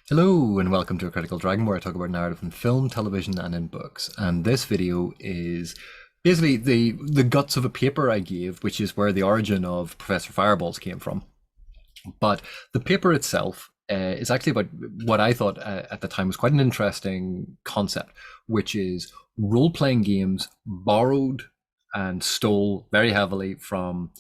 Hello and welcome to A Critical Dragon, where I talk about narrative in film, television, and in books. And this video is basically the guts of a paper I gave, which is where the origin of Professor Fireballs came from. But the paper itself is actually about what I thought at the time was quite an interesting concept, which is role-playing games borrowed and stole very heavily from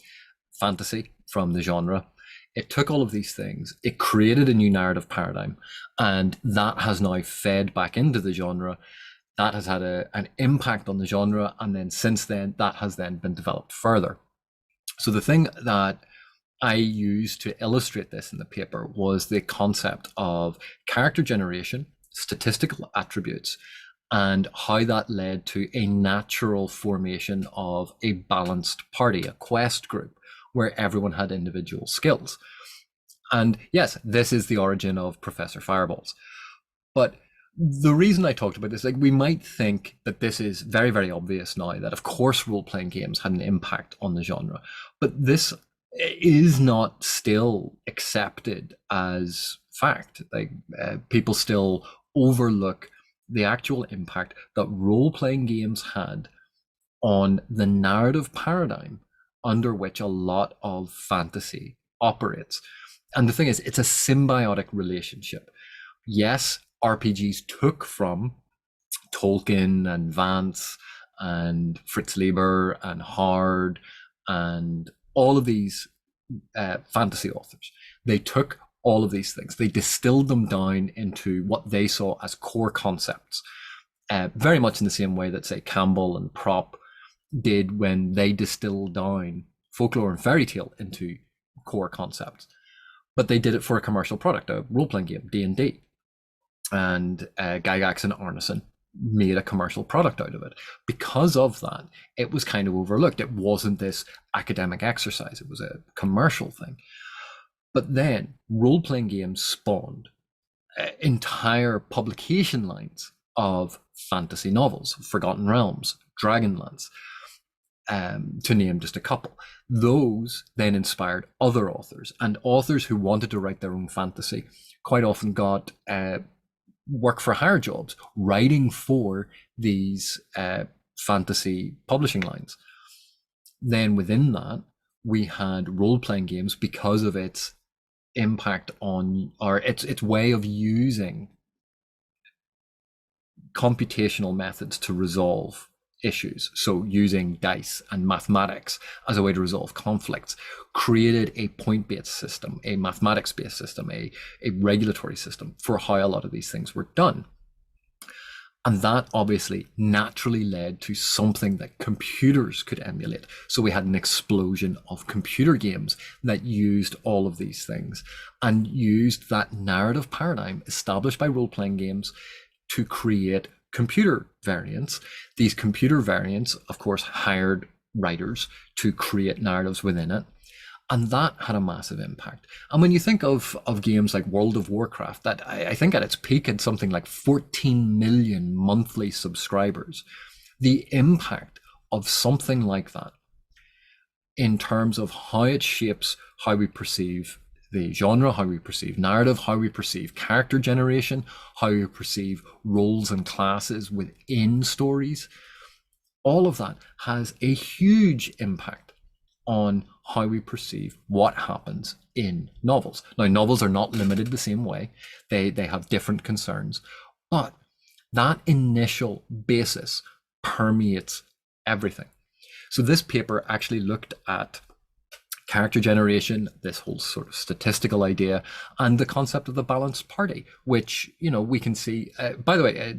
fantasy, from the genre. It took all of these things, it created a new narrative paradigm, and that has now fed back into the genre. That has had an impact on the genre, and then since then, that has then been developed further. So the thing that I used to illustrate this in the paper was the concept of character generation, statistical attributes, and how that led to a natural formation of a balanced party, a quest group, where everyone had individual skills. And yes, this is the origin of Professor Fireballs. But the reason I talked about this, like, we might think that this is very, very obvious now, that of course role-playing games had an impact on the genre, but this is not still accepted as fact. Like, people still overlook the actual impact that role-playing games had on the narrative paradigm under which a lot of fantasy operates. And the thing is, it's a symbiotic relationship. Yes, RPGs took from Tolkien and Vance and Fritz Leiber and Hard and all of these fantasy authors. They took all of these things, they distilled them down into what they saw as core concepts, very much in the same way that, say, Campbell and Prop did when they distilled down folklore and fairy tale into core concepts. But they did it for a commercial product, a role-playing game, D&D. And Gygax and Arneson made a commercial product out of it. Because of that, it was kind of overlooked. It wasn't this academic exercise, it was a commercial thing. But then role-playing games spawned entire publication lines of fantasy novels, Forgotten Realms, Dragonlance, to name just a couple. Those then inspired other authors, and authors who wanted to write their own fantasy quite often got work for hire jobs writing for these fantasy publishing lines. Then within that, we had role-playing games because of its impact on, or its way of using computational methods to resolve issues. So using dice and mathematics as a way to resolve conflicts created a point-based system, a mathematics-based system, a regulatory system for how a lot of these things were done. And that obviously naturally led to something that computers could emulate. So we had an explosion of computer games that used all of these things and used that narrative paradigm established by role-playing games to create computer variants. These computer variants, of course, hired writers to create narratives within it. And that had a massive impact. And when you think of games like World of Warcraft, that I think at its peak had something like 14 million monthly subscribers, the impact of something like that in terms of how it shapes how we perceive the genre, how we perceive narrative, how we perceive character generation, how we perceive roles and classes within stories, all of that has a huge impact on how we perceive what happens in novels. Now, novels are not limited the same way. They have different concerns, but that initial basis permeates everything. So this paper actually looked at character generation, this whole sort of statistical idea, and the concept of the balanced party, which, you know, we can see, by the way,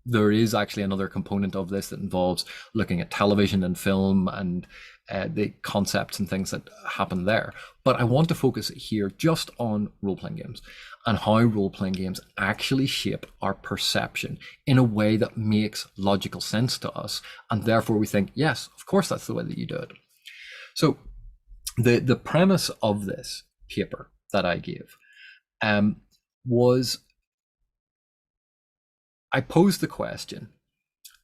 there is actually another component of this that involves looking at television and film and the concepts and things that happen there. But I want to focus here just on role-playing games and how role-playing games actually shape our perception in a way that makes logical sense to us. And therefore we think, yes, of course, that's the way that you do it. So the premise of this paper that I gave was, I posed the question,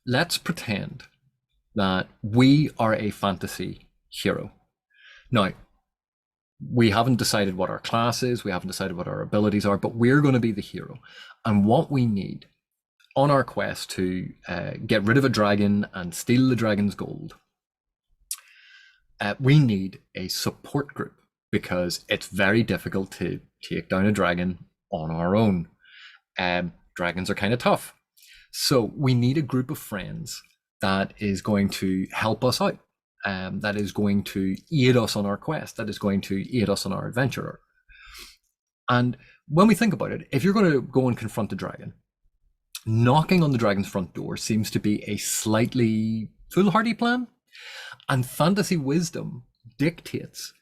let's pretend that we are a fantasy hero. Now, We haven't decided what our class is, we haven't decided what our abilities are, but we're going to be the hero. And what we need on our quest to get rid of a dragon and steal the dragon's gold, we need a support group, because it's very difficult to take down a dragon on our own. Dragons are kind of tough. So we need a group of friends that is going to help us out, that is going to aid us on our quest, that is going to aid us on our adventure. And when we think about it, if you're going to go and confront a dragon, knocking on the dragon's front door seems to be a slightly foolhardy plan. And fantasy wisdom dictates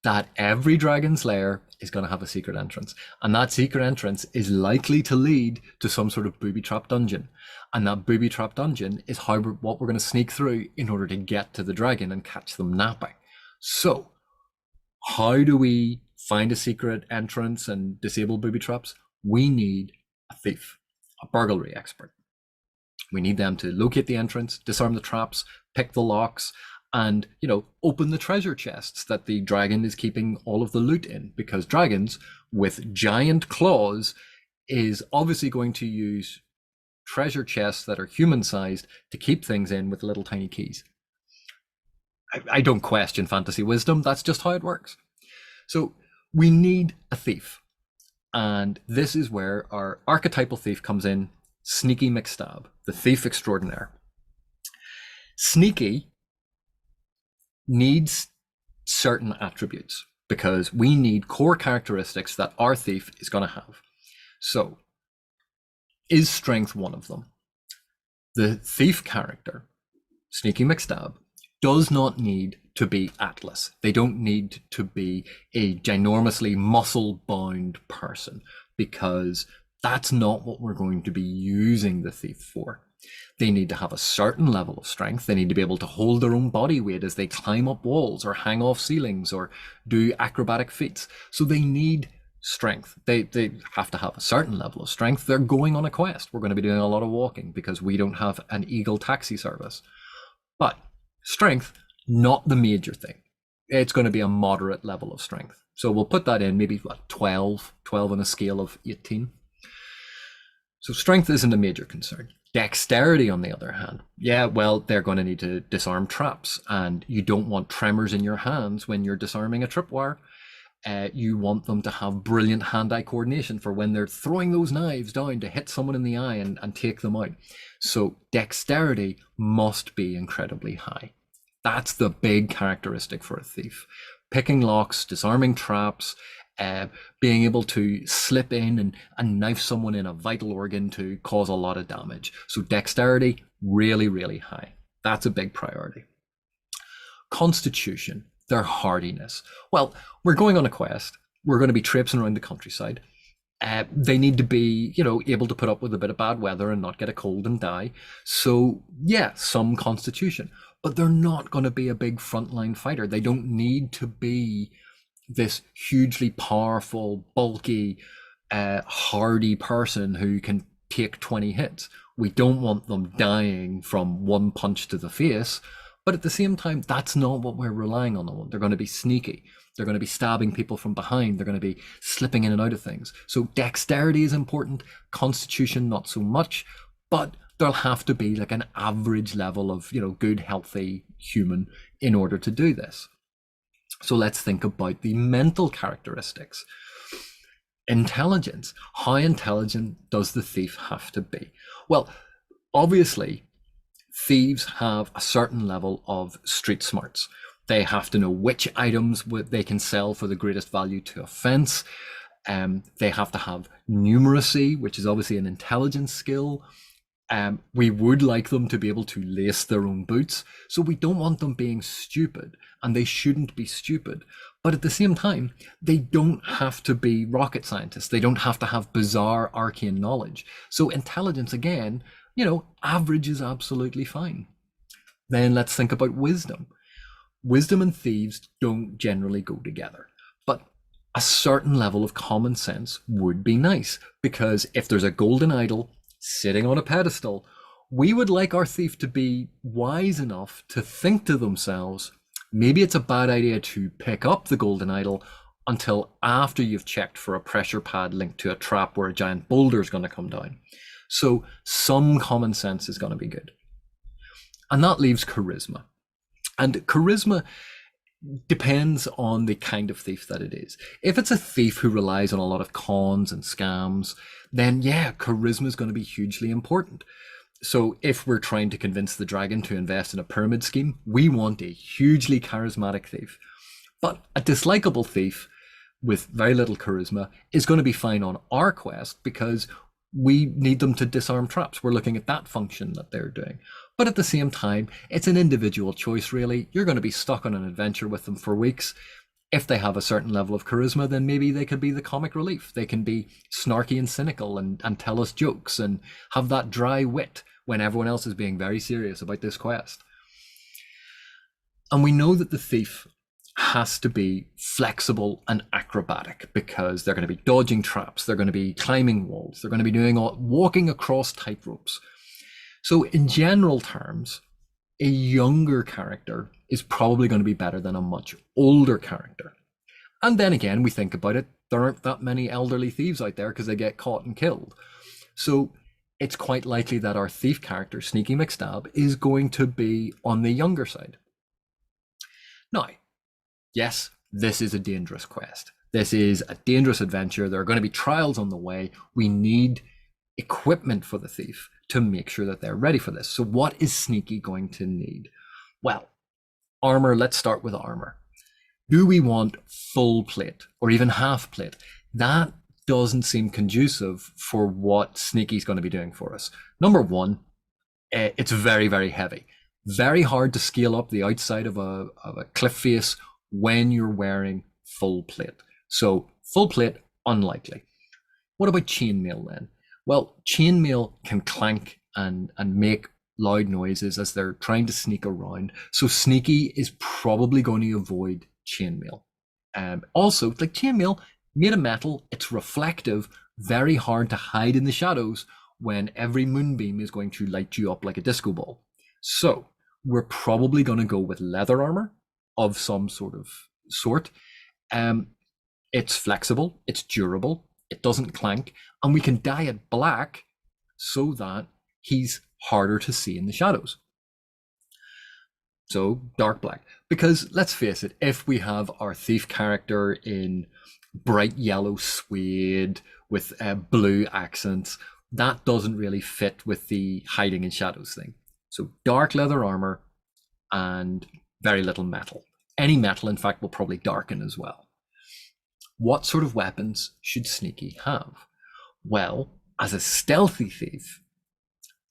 that every dragon's lair is going to have a secret entrance. And that secret entrance is likely to lead to some sort of booby-trap dungeon. And that booby-trap dungeon is what we're going to sneak through in order to get to the dragon and catch them napping. So, how do we find a secret entrance and disable booby-traps? We need a thief, a burglary expert. We need them to locate the entrance, disarm the traps, pick the locks, and, open the treasure chests that the dragon is keeping all of the loot in, because dragons with giant claws is obviously going to use treasure chests that are human-sized to keep things in with little tiny keys. I don't question fantasy wisdom, that's just how it works. So we need a thief, and this is where our archetypal thief comes in, Sneaky McStab, the thief extraordinaire. Sneaky needs certain attributes, because we need core characteristics that our thief is going to have. So, is strength one of them? The thief character, Sneaky McStab, does not need to be Atlas. They don't need to be a ginormously muscle-bound person, because that's not what we're going to be using the thief for. They need to have a certain level of strength. They need to be able to hold their own body weight as they climb up walls or hang off ceilings or do acrobatic feats. So they need strength. They have to have a certain level of strength. They're going on a quest. We're going to be doing a lot of walking because we don't have an Eagle taxi service. But strength, not the major thing. It's going to be a moderate level of strength. So we'll put that in maybe 12 on a scale of 18. So strength isn't a major concern. Dexterity, on the other hand, they're going to need to disarm traps, and you don't want tremors in your hands when you're disarming a tripwire. You want them to have brilliant hand-eye coordination for when they're throwing those knives down to hit someone in the eye and take them out. So dexterity must be incredibly high. That's the big characteristic for a thief. Picking locks, disarming traps, being able to slip in and knife someone in a vital organ to cause a lot of damage. So dexterity, really, really high. That's a big priority. Constitution, their hardiness. Well, we're going on a quest. We're going to be traipsing around the countryside. They need to be, able to put up with a bit of bad weather and not get a cold and die. So yeah, some constitution, but they're not going to be a big frontline fighter. They don't need to be this hugely powerful, bulky, hardy person who can take 20 hits. We don't want them dying from one punch to the face, but at the same time, that's not what we're relying on. They're going to be sneaky. They're going to be stabbing people from behind. They're going to be slipping in and out of things. So dexterity is important, constitution not so much, but there'll have to be like an average level of, good, healthy human in order to do this. So let's think about the mental characteristics. Intelligence. How intelligent does the thief have to be? Well, obviously, thieves have a certain level of street smarts. They have to know which items they can sell for the greatest value to offense. They have to have numeracy, which is obviously an intelligence skill. We would like them to be able to lace their own boots. So we don't want them being stupid, and they shouldn't be stupid. But at the same time, they don't have to be rocket scientists. They don't have to have bizarre arcane knowledge. So intelligence, again, average is absolutely fine. Then let's think about wisdom. Wisdom and thieves don't generally go together, but a certain level of common sense would be nice, because if there's a golden idol sitting on a pedestal, we would like our thief to be wise enough to think to themselves, maybe it's a bad idea to pick up the golden idol until after you've checked for a pressure pad linked to a trap where a giant boulder is going to come down. So some common sense is going to be good. And that leaves charisma. And charisma depends on the kind of thief that it is. If it's a thief who relies on a lot of cons and scams, then yeah, charisma is going to be hugely important. So if we're trying to convince the dragon to invest in a pyramid scheme, we want a hugely charismatic thief. But a dislikable thief with very little charisma is going to be fine on our quest because we need them to disarm traps. We're looking at that function that they're doing. But at the same time, it's an individual choice, really. You're going to be stuck on an adventure with them for weeks. If they have a certain level of charisma, then maybe they could be the comic relief. They can be snarky and cynical and tell us jokes and have that dry wit when everyone else is being very serious about this quest. And we know that the thief has to be flexible and acrobatic because they're going to be dodging traps, they're going to be climbing walls, they're going to be walking across tight ropes. So in general terms, a younger character is probably going to be better than a much older character. And then again, we think about it, there aren't that many elderly thieves out there because they get caught and killed. So it's quite likely that our thief character, Sneaky McStab, is going to be on the younger side. Now, yes, this is a dangerous quest. This is a dangerous adventure. There are going to be trials on the way. We need equipment for the thief to make sure that they're ready for this. So what is Sneaky going to need? Well, armor, let's start with armor. Do we want full plate or even half plate? That doesn't seem conducive for what Sneaky's going to be doing for us. Number one, it's very, very heavy. Very hard to scale up the outside of a cliff face when you're wearing full plate. So full plate, unlikely. What about chainmail then? Well, chainmail can clank and make loud noises as they're trying to sneak around. So Sneaky is probably going to avoid chainmail. Also, like chainmail, made of metal, it's reflective, very hard to hide in the shadows when every moonbeam is going to light you up like a disco ball. So we're probably going to go with leather armor of some sort. It's flexible, it's durable, it doesn't clank, and we can dye it black so that he's harder to see in the shadows. So dark black, because let's face it, if we have our thief character in bright yellow suede with blue accents, that doesn't really fit with the hiding in shadows thing. So dark leather armor and very little metal. Any metal, in fact, will probably darken as well. What sort of weapons should Sneaky have? Well, as a stealthy thief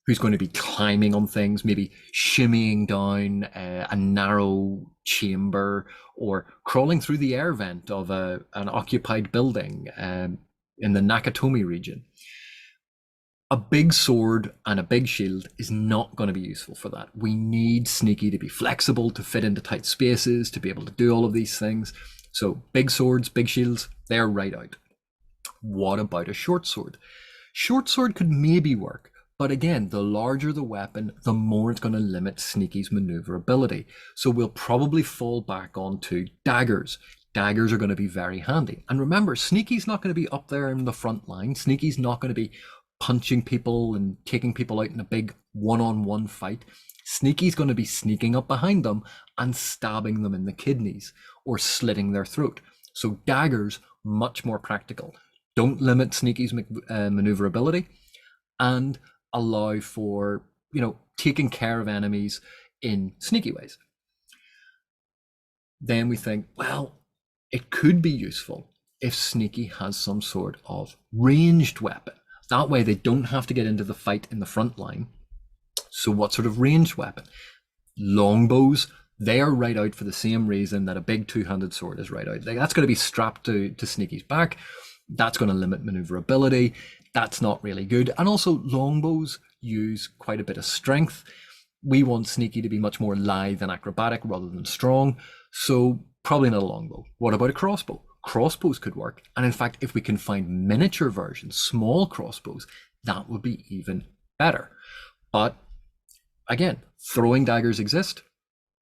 who's going to be climbing on things, maybe shimmying down a narrow chamber or crawling through the air vent of an occupied building in the Nakatomi region, a big sword and a big shield is not going to be useful for that. We need Sneaky to be flexible, to fit into tight spaces, to be able to do all of these things. So big swords, big shields, they're right out. What about a short sword? Short sword could maybe work, but again, the larger the weapon, the more it's going to limit Sneaky's maneuverability. So we'll probably fall back onto daggers. Daggers are going to be very handy. And remember, Sneaky's not going to be up there in the front line. Sneaky's not going to be punching people and taking people out in a big one-on-one fight. Sneaky's going to be sneaking up behind them and stabbing them in the kidneys or slitting their throat. So daggers, much more practical. Don't limit Sneaky's maneuverability and allow for, taking care of enemies in sneaky ways. Then we think, well, it could be useful if Sneaky has some sort of ranged weapon. That way they don't have to get into the fight in the front line. So what sort of ranged weapon? Longbows, they are right out for the same reason that a big two-handed sword is right out. That's going to be strapped to Sneaky's back. That's going to limit maneuverability. That's not really good. And also longbows use quite a bit of strength. We want Sneaky to be much more lithe and acrobatic rather than strong. So probably not a longbow. What about a crossbow? Crossbows could work. And in fact, if we can find miniature versions, small crossbows, that would be even better. But again, throwing daggers exist.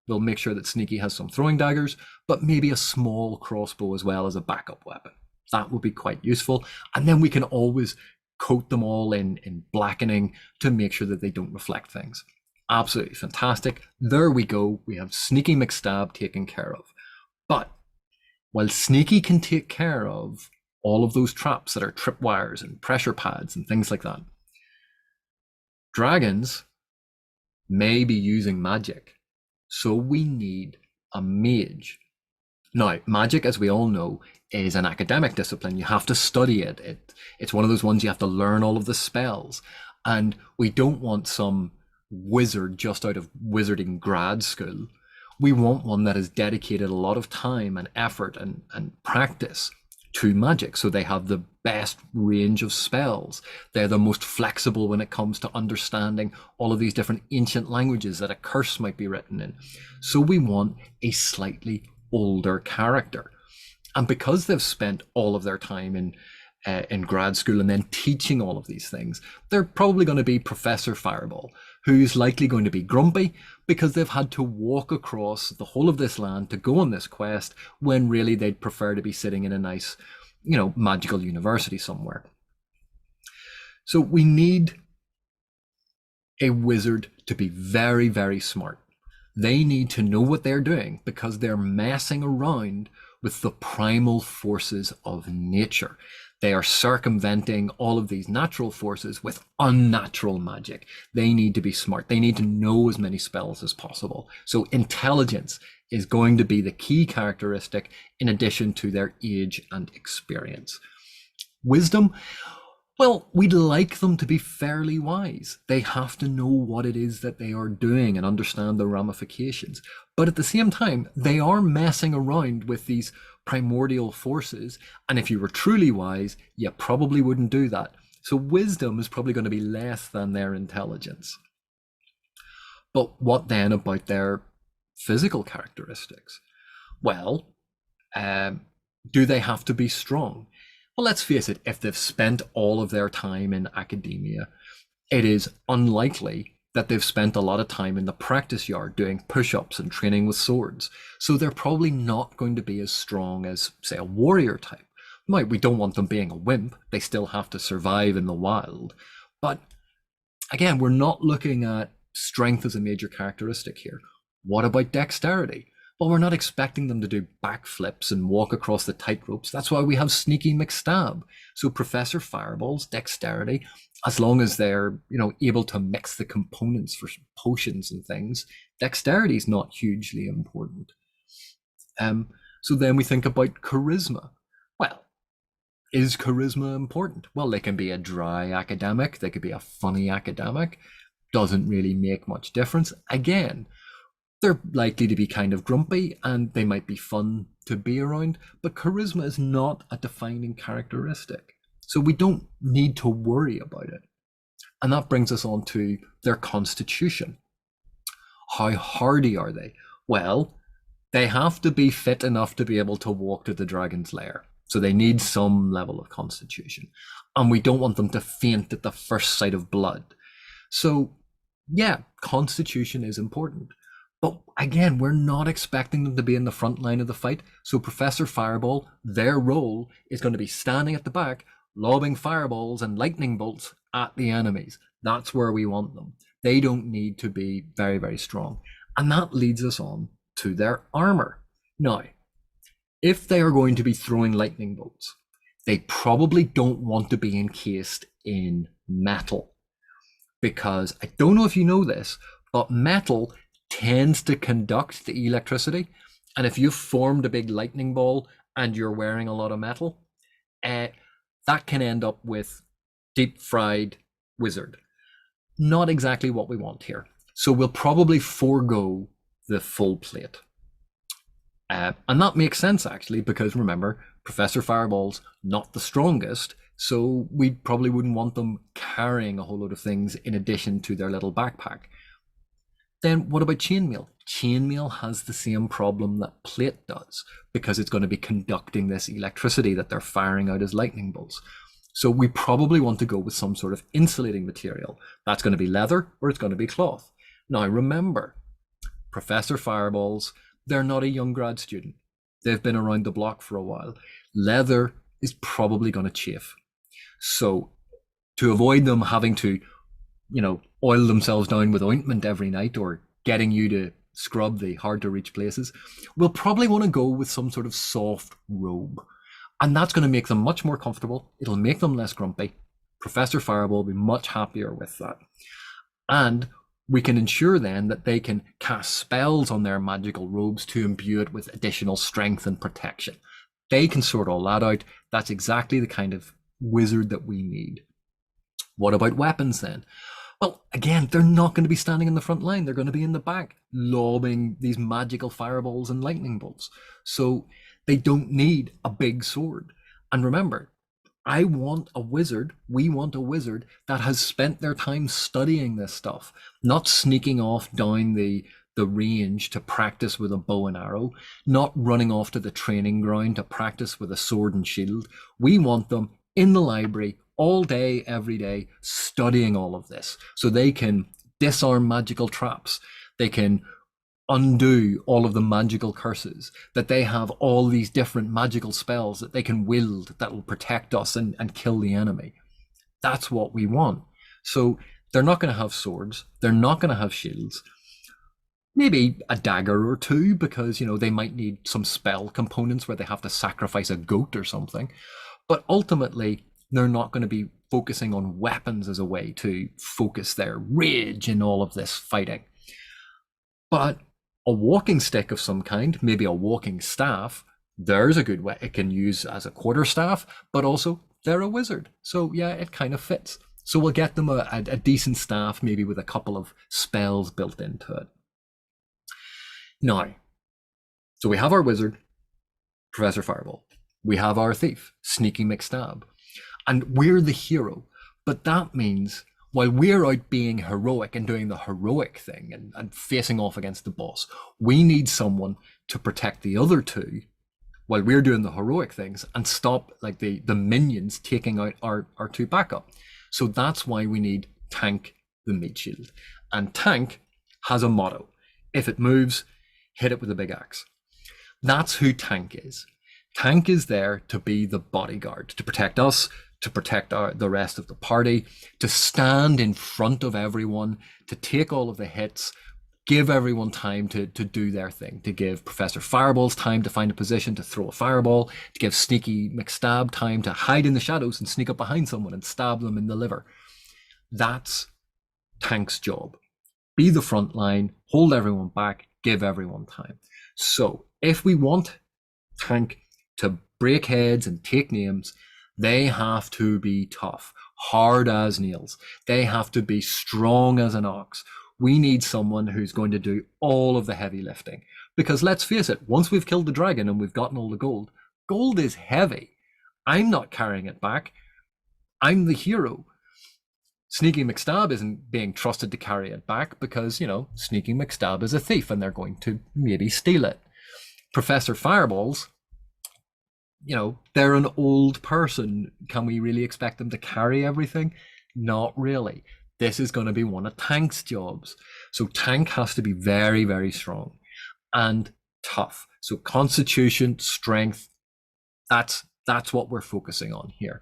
We'll make sure that Sneaky has some throwing daggers, but maybe a small crossbow as well as a backup weapon. That would be quite useful. And then we can always coat them all in blackening to make sure that they don't reflect things. Absolutely fantastic. There we go. We have Sneaky McStab taken care of. But while Sneaky can take care of all of those traps that are tripwires and pressure pads and things like that, dragons may be using magic. So we need a mage. Now, magic, as we all know, is an academic discipline. You have to study it. It's one of those ones you have to learn all of the spells. And we don't want some wizard just out of wizarding grad school. We want one that has dedicated a lot of time and effort and practice to magic, so they have the best range of spells. They're the most flexible when it comes to understanding all of these different ancient languages that a curse might be written in. So we want a slightly older character. And because they've spent all of their time in grad school and then teaching all of these things, they're probably going to be Professor Fireball, who's likely going to be grumpy because they've had to walk across the whole of this land to go on this quest when really they'd prefer to be sitting in a nice, magical university somewhere. So we need a wizard to be very, very smart. They need to know what they're doing because they're messing around with the primal forces of nature. They are circumventing all of these natural forces with unnatural magic. They need to be smart. They need to know as many spells as possible. So intelligence is going to be the key characteristic in addition to their age and experience. Wisdom, well, we'd like them to be fairly wise. They have to know what it is that they are doing and understand the ramifications. But at the same time, they are messing around with these primordial forces. And if you were truly wise, you probably wouldn't do that. So wisdom is probably going to be less than their intelligence. But what then about their physical characteristics? Well, do they have to be strong? Well, let's face it, if they've spent all of their time in academia, it is unlikely that they've spent a lot of time in the practice yard doing push-ups and training with swords. So they're probably not going to be as strong as, say, a warrior type. We don't want them being a wimp. They still have to survive in the wild. But again, we're not looking at strength as a major characteristic here. What about dexterity? Well, we're not expecting them to do backflips and walk across the tightropes. That's why we have Sneaky McStab. So Professor Fireball's dexterity, as long as they're, able to mix the components for potions and things, dexterity is not hugely important. So then we think about charisma. Well, is charisma important? Well, they can be a dry academic. They could be a funny academic. Doesn't really make much difference. Again, they're likely to be kind of grumpy and they might be fun to be around, but charisma is not a defining characteristic. So we don't need to worry about it. And that brings us on to their constitution. How hardy are they? Well, they have to be fit enough to be able to walk to the dragon's lair. So they need some level of constitution. And we don't want them to faint at the first sight of blood. So yeah, constitution is important. But again, we're not expecting them to be in the front line of the fight. So Professor Fireball, their role is going to be standing at the back, lobbing fireballs and lightning bolts at the enemies. That's where we want them. They don't need to be very, very strong. And that leads us on to their armor. Now, if they are going to be throwing lightning bolts, they probably don't want to be encased in metal. Because I don't know if you know this, but metal tends to conduct the electricity. And if you've formed a big lightning ball and you're wearing a lot of metal, that can end up with deep fried wizard. Not exactly what we want here. So we'll probably forego the full plate. And that makes sense actually, because remember, Professor Fireball's not the strongest, so we probably wouldn't want them carrying a whole load of things in addition to their little backpack. Then what about chainmail? Chainmail has the same problem that plate does, because it's going to be conducting this electricity that they're firing out as lightning bolts. So we probably want to go with some sort of insulating material. That's going to be leather or it's going to be cloth. Now remember, Professor Fireballs, they're not a young grad student. They've been around the block for a while. Leather is probably going to chafe. So to avoid them having to, oil themselves down with ointment every night or getting you to scrub the hard to reach places, we'll probably want to go with some sort of soft robe. And that's going to make them much more comfortable. It'll make them less grumpy. Professor Fireball will be much happier with that. And we can ensure then that they can cast spells on their magical robes to imbue it with additional strength and protection. They can sort all that out. That's exactly the kind of wizard that we need. What about weapons then? Well, again, they're not going to be standing in the front line. They're going to be in the back, lobbing these magical fireballs and lightning bolts. So they don't need a big sword. And remember, we want a wizard that has spent their time studying this stuff, not sneaking off down the range to practice with a bow and arrow, not running off to the training ground to practice with a sword and shield. We want them in the library all day, every day, studying all of this so they can disarm magical traps. They can undo all of the magical curses, that they have all these different magical spells that they can wield that will protect us and kill the enemy. That's what we want. So they're not going to have swords. They're not going to have shields. Maybe a dagger or two, because, they might need some spell components where they have to sacrifice a goat or something. But ultimately, they're not going to be focusing on weapons as a way to focus their rage in all of this fighting. But a walking stick of some kind, maybe a walking staff, there's a good way it can use as a quarterstaff, but also they're a wizard. So yeah, it kind of fits. So we'll get them a decent staff, maybe with a couple of spells built into it. Now, so we have our wizard, Professor Fireball. We have our thief, Sneaky McStab. And we're the hero. But that means while we're out being heroic and doing the heroic thing and facing off against the boss, we need someone to protect the other two while we're doing the heroic things and stop like the minions taking out our two backup. So that's why we need Tank the Meat Shield. And Tank has a motto. If it moves, hit it with a big axe. That's who Tank is. Tank is there to be the bodyguard, to protect us, to protect the rest of the party, to stand in front of everyone, to take all of the hits, give everyone time to do their thing, to give Professor Fireballs time to find a position to throw a fireball, to give Sneaky McStab time to hide in the shadows and sneak up behind someone and stab them in the liver. That's Tank's job. Be the front line, hold everyone back, give everyone time. So if we want Tank to break heads and take names, they have to be tough, hard as nails. They have to be strong as an ox. We need someone who's going to do all of the heavy lifting. Because let's face it, once we've killed the dragon and we've gotten all the gold, gold is heavy. I'm not carrying it back. I'm the hero. Sneaky McStab isn't being trusted to carry it back because, Sneaky McStab is a thief and they're going to maybe steal it. Professor Fireballs, they're an old person. Can we really expect them to carry everything? Not really. This is going to be one of Tank's jobs. So Tank has to be very, very strong and tough. So constitution, strength, that's what we're focusing on here.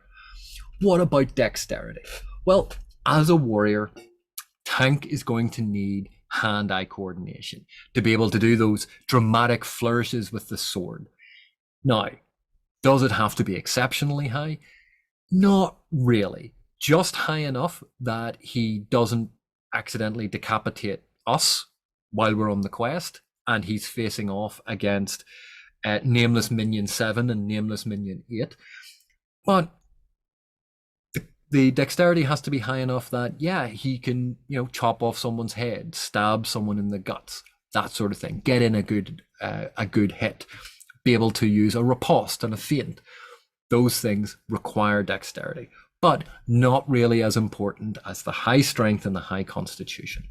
What about dexterity? Well, as a warrior, Tank is going to need hand-eye coordination to be able to do those dramatic flourishes with the sword. Now, does it have to be exceptionally high? Not really. Just high enough that he doesn't accidentally decapitate us while we're on the quest and he's facing off against Nameless Minion 7 and Nameless Minion 8. But the dexterity has to be high enough that, he can, chop off someone's head, stab someone in the guts, that sort of thing. Get in a good hit. Be able to use a riposte and a feint. Those things require dexterity, but not really as important as the high strength and the high constitution.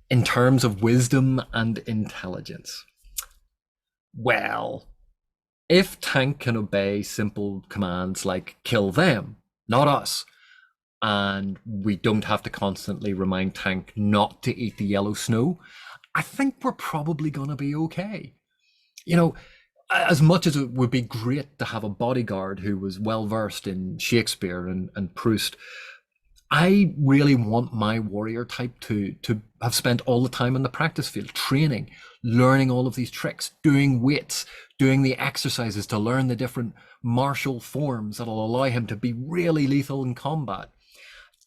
In terms of wisdom and intelligence, well, if Tank can obey simple commands like kill them, not us, and we don't have to constantly remind Tank not to eat the yellow snow, I think we're probably going to be okay. You know, as much as it would be great to have a bodyguard who was well versed in Shakespeare and Proust, I really want my warrior type to have spent all the time in the practice field, training, learning all of these tricks, doing weights, doing the exercises to learn the different martial forms that'll allow him to be really lethal in combat.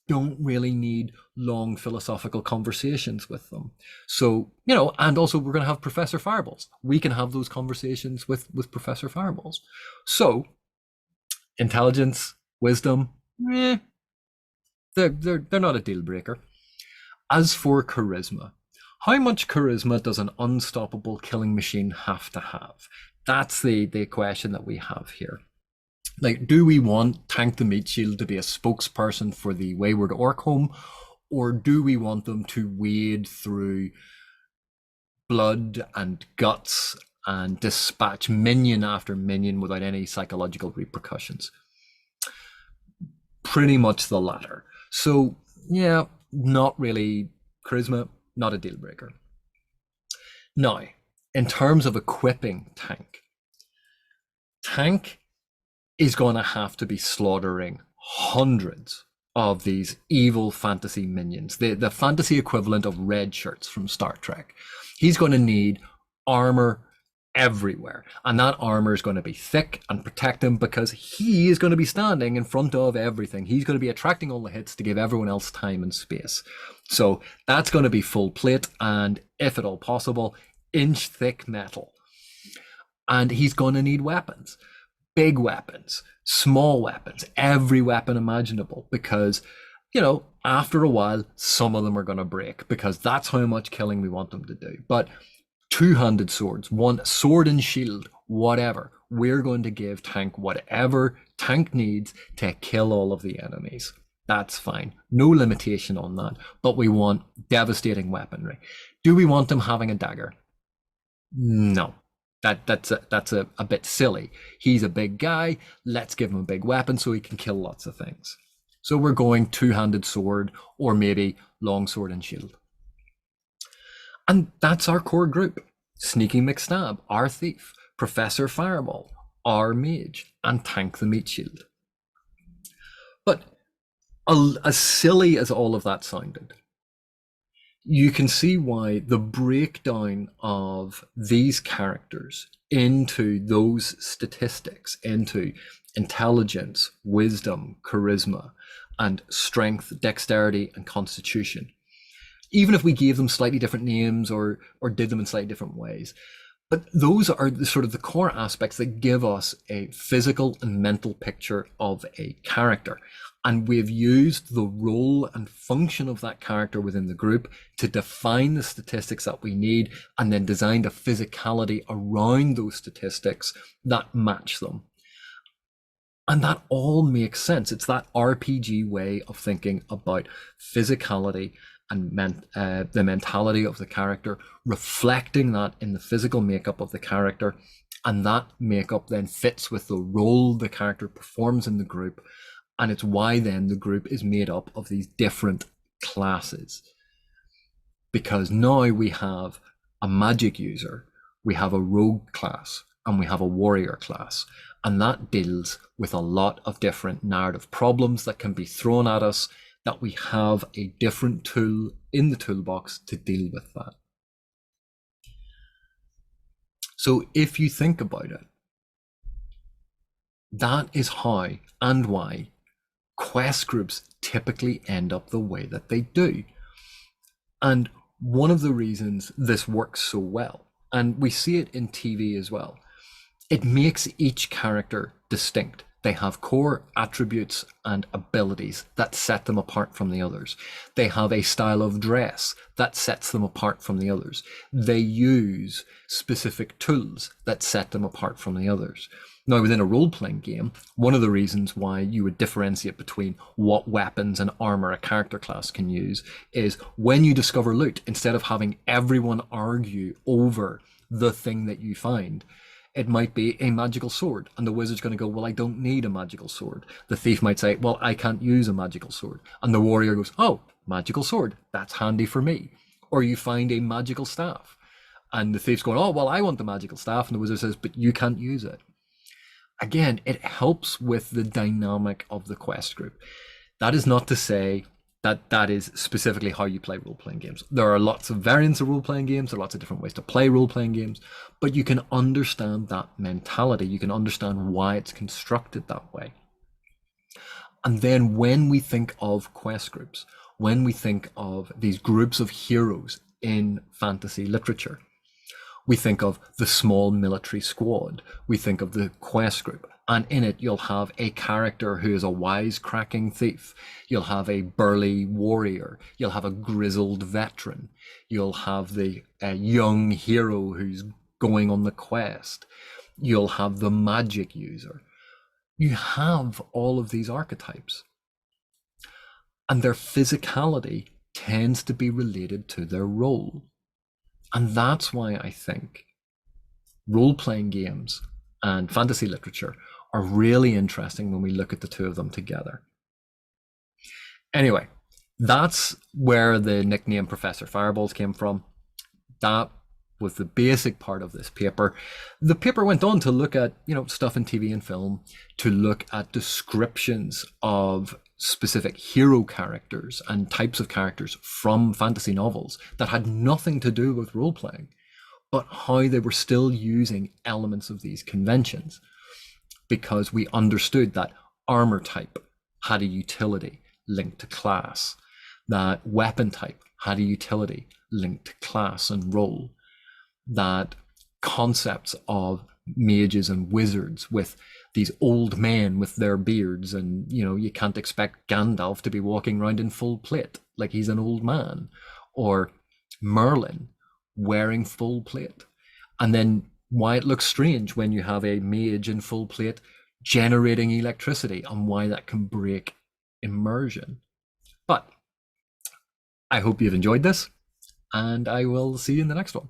Don't really need long philosophical conversations with them. So, and also we're going to have Professor Fireballs. We can have those conversations with Professor Fireballs. So, intelligence, wisdom, they're not a deal breaker. As for charisma, how much charisma does an unstoppable killing machine have to have? That's the question that we have here. Like, do we want Tank the Meat Shield to be a spokesperson for the Wayward Orc Home, or do we want them to wade through blood and guts and dispatch minion after minion without any psychological repercussions? Pretty much the latter. So, yeah, not really charisma, not a deal breaker. Now, in terms of equipping Tank is going to have to be slaughtering hundreds of these evil fantasy minions, the fantasy equivalent of red shirts from Star Trek. He's going to need armor everywhere, and that armor is going to be thick and protect him because he is going to be standing in front of everything. He's going to be attracting all the hits to give everyone else time and space. So that's going to be full plate, and if at all possible, inch thick metal. And he's going to need weapons. Big weapons, small weapons, every weapon imaginable, because, after a while, some of them are going to break, because that's how much killing we want them to do. But two-handed swords, one sword and shield, whatever, we're going to give Tank whatever Tank needs to kill all of the enemies. That's fine. No limitation on that. But we want devastating weaponry. Do we want him having a dagger? No. That's a bit silly. He's a big guy. Let's give him a big weapon so he can kill lots of things. So we're going two-handed sword, or maybe long sword and shield. And that's our core group. Sneaky McStab, our thief, Professor Fireball, our mage, and Tank the Meat Shield. But as silly as all of that sounded, you can see why the breakdown of these characters into those statistics, into intelligence, wisdom, charisma, and strength, dexterity, and constitution, even if we gave them slightly different names or did them in slightly different ways, but those are the sort of the core aspects that give us a physical and mental picture of a character. And we've used the role and function of that character within the group to define the statistics that we need, and then designed a physicality around those statistics that match them. And that all makes sense. It's that RPG way of thinking about physicality and the mentality of the character, reflecting that in the physical makeup of the character, and that makeup then fits with the role the character performs in the group. And it's why then the group is made up of these different classes. Because now we have a magic user, we have a rogue class, and we have a warrior class. And that deals with a lot of different narrative problems that can be thrown at us, that we have a different tool in the toolbox to deal with that. So if you think about it, that is how and why quest groups typically end up the way that they do. And one of the reasons this works so well, and we see it in TV as well, it makes each character distinct. They have core attributes and abilities that set them apart from the others. They have a style of dress that sets them apart from the others. They use specific tools that set them apart from the others. Now, within a role-playing game, one of the reasons why you would differentiate between what weapons and armor a character class can use is when you discover loot, instead of having everyone argue over the thing that you find, it might be a magical sword, and the wizard's going to go, well, I don't need a magical sword. The thief might say, well, I can't use a magical sword. And the warrior goes, oh, magical sword, that's handy for me. Or you find a magical staff, and the thief's going, oh, well, I want the magical staff. And the wizard says, but you can't use it. Again, it helps with the dynamic of the quest group. That is not to say that that is specifically how you play role-playing games. There are lots of variants of role-playing games. There are lots of different ways to play role-playing games, but you can understand that mentality. You can understand why it's constructed that way. And then when we think of quest groups, when we think of these groups of heroes in fantasy literature, we think of the small military squad. We think of the quest group. And in it, you'll have a character who is a wisecracking thief. You'll have a burly warrior. You'll have a grizzled veteran. You'll have the young hero who's going on the quest. You'll have the magic user. You have all of these archetypes. And their physicality tends to be related to their role. And that's why I think role-playing games and fantasy literature are really interesting when we look at the two of them together. Anyway, that's where the nickname Professor Fireballs came from. That was the basic part of this paper. The paper went on to look at, stuff in TV and film, to look at descriptions of specific hero characters and types of characters from fantasy novels that had nothing to do with role-playing, but how they were still using elements of these conventions, because we understood that armor type had a utility linked to class, that weapon type had a utility linked to class and role, that concepts of mages and wizards with these old men with their beards, and you can't expect Gandalf to be walking around in full plate like he's an old man, or Merlin wearing full plate, and then why it looks strange when you have a mage in full plate generating electricity, and why that can break immersion. But I hope you've enjoyed this, and I will see you in the next one.